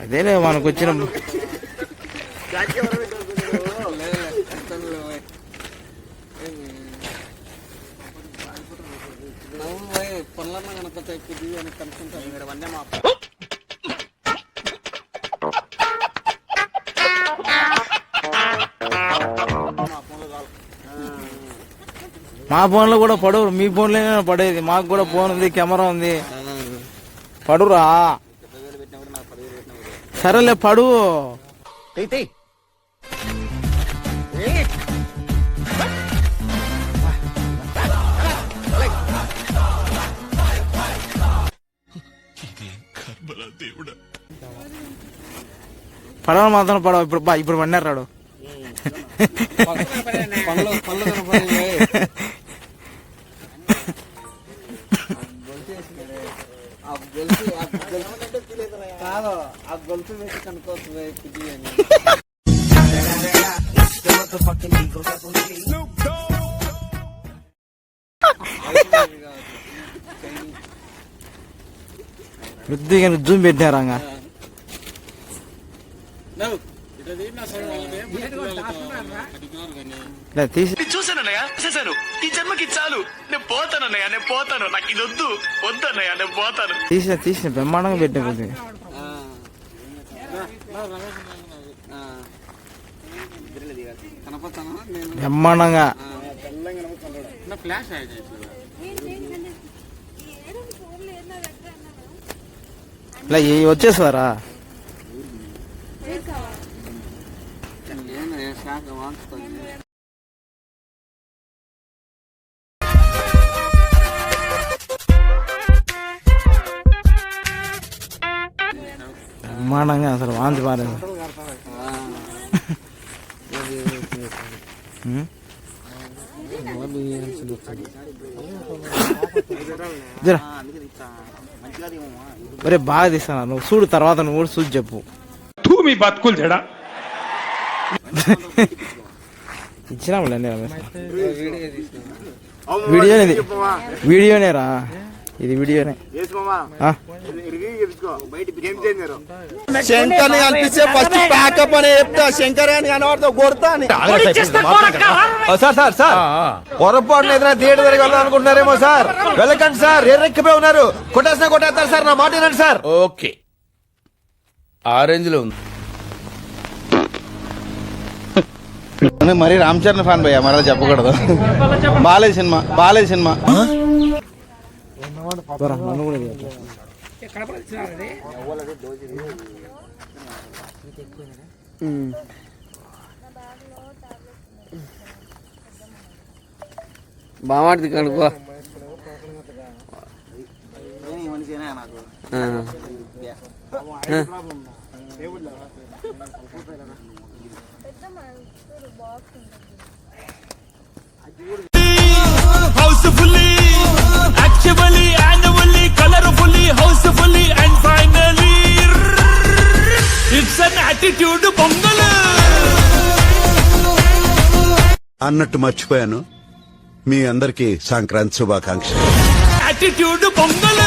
అదేలే మనకు వచ్చిన పనులన్నా గణపతి ఎక్కువ అని కనుక్కుంటాను ఇక్కడ వన్నే మా ఫోన్లో కూడా పడవు, మీ ఫోన్లోనే పడేది. మాకు కూడా ఫోన్ ఉంది, కెమెరా ఉంది, పడురా. సరేలే పడు. పడవ మాత్రం పడవ. ఇప్పుడు పడినారు రాడు. కాదు ఆ గొలుసు వేసి కనుకోవచ్చు అని వృద్ధిగా జూమ్ పెట్టినారా? చూసానన్నయ్య, చేశాను. ఈ జన్మకి చాలు, నేను పోతానన్నయ్య, నేను పోతాను. నాకు ఇది వద్దు, వద్దన్నయ్య, నేను పోతాను. తీసిన బ్రహ్మాండంగా పెట్టిన కొద్ది బ్రహ్మాండంగా. ఇలా వచ్చేసారా? బ్రహ్మాండంగా అసలు వాంతి పారేది. ఒరే బాగా తీస్తాను. నువ్వు చూడు, తర్వాత నువ్వు కూడా చూసి చెప్పు. మీ బతుకులు చెడా ఇచ్చినాములే వీడియోనేరా, ఇది వీడియోనే. శంకర్ ని కనిపిస్తే ఫస్ట్ ప్యాకప్ అని చెప్తా. శంకర్ అని కనబడతా కొడతా అని. సార్ పొరపాటున ఏదైనా థియేటర్ దగ్గర వెళ్ళాలనుకుంటున్నారేమో సార్. వెళ్ళకండి సార్, ఎర్రెక్కిపోయి ఉన్నారు. కొట్టేస్తారు సార్, నా మాట వినండి సార్. ఓకే, ఆ రేంజ్ లో ఉంది. మరి రామ్ చరణ్ ఫ్యాన్ భయ్యా, మరలా చెప్పకూడదు. బాలయ్య సినిమా నన్ను కూడా బామాడిది కనుకో. Housefully, actually, annually, colorfully, housefully, and finally, it's an attitude pongal. అన్నట్టు మర్చిపోయాను, మీ అందరికీ సంక్రాంతి శుభాకాంక్షలు. attitude పొంగల్.